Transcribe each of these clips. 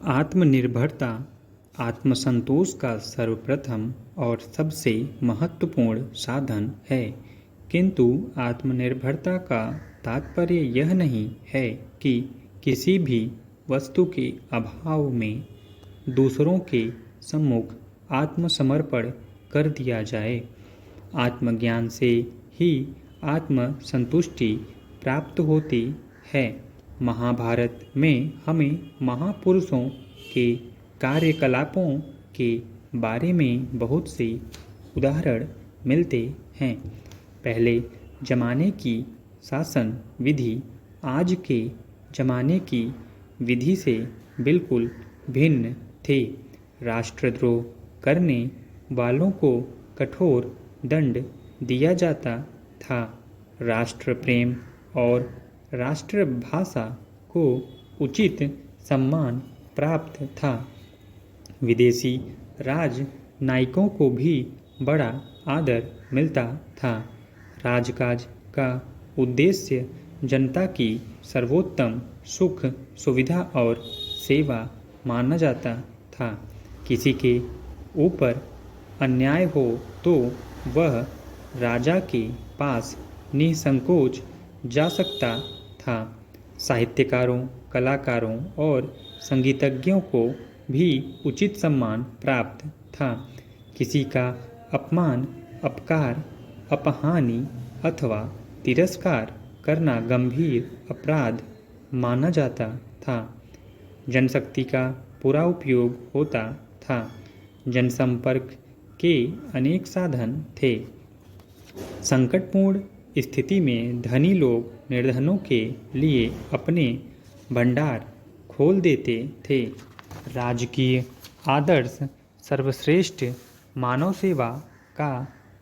आत्मनिर्भरता आत्मसंतोष का सर्वप्रथम और सबसे महत्वपूर्ण साधन है, किंतु आत्मनिर्भरता का तात्पर्य यह नहीं है कि किसी भी वस्तु के अभाव में दूसरों के सम्मुख आत्मसमर्पण कर दिया जाए। आत्मज्ञान से ही आत्मसंतुष्टि प्राप्त होती है। महाभारत में हमें महापुरुषों के कार्यकलापों के बारे में बहुत से उदाहरण मिलते हैं। पहले जमाने की शासन विधि आज के जमाने की विधि से बिल्कुल भिन्न थी। राष्ट्रद्रोह करने वालों को कठोर दंड दिया जाता था। राष्ट्र प्रेम और राष्ट्रभाषा को उचित सम्मान प्राप्त था। विदेशी राजनयिकों को भी बड़ा आदर मिलता था। राजकाज का उद्देश्य जनता की सर्वोत्तम सुख सुविधा और सेवा माना जाता था। किसी के ऊपर अन्याय हो तो वह राजा के पास निसंकोच जा सकता था। साहित्यकारों, कलाकारों और संगीतज्ञों को भी उचित सम्मान प्राप्त था। किसी का अपमान, अपकार, अपहानि अथवा तिरस्कार करना गंभीर अपराध माना जाता था। जनशक्ति का पूरा उपयोग होता था। जनसंपर्क के अनेक साधन थे। संकटपूर्ण स्थिति में धनी लोग निर्धनों के लिए अपने भंडार खोल देते थे। राजकीय आदर्श सर्वश्रेष्ठ मानव सेवा का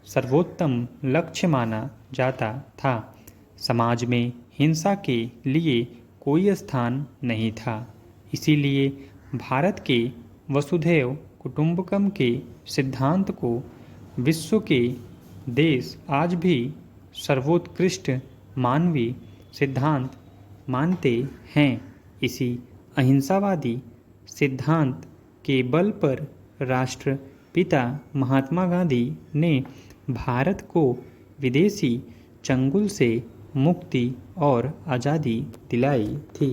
सर्वोत्तम लक्ष्य माना जाता था। समाज में हिंसा के लिए कोई स्थान नहीं था। इसीलिए भारत के वसुधैव कुटुंबकम के सिद्धांत को विश्व के देश आज भी सर्वोत्कृष्ट मानवीय सिद्धांत मानते हैं। इसी अहिंसावादी सिद्धांत के बल पर राष्ट्रपिता महात्मा गांधी ने भारत को विदेशी चंगुल से मुक्ति और आज़ादी दिलाई थी।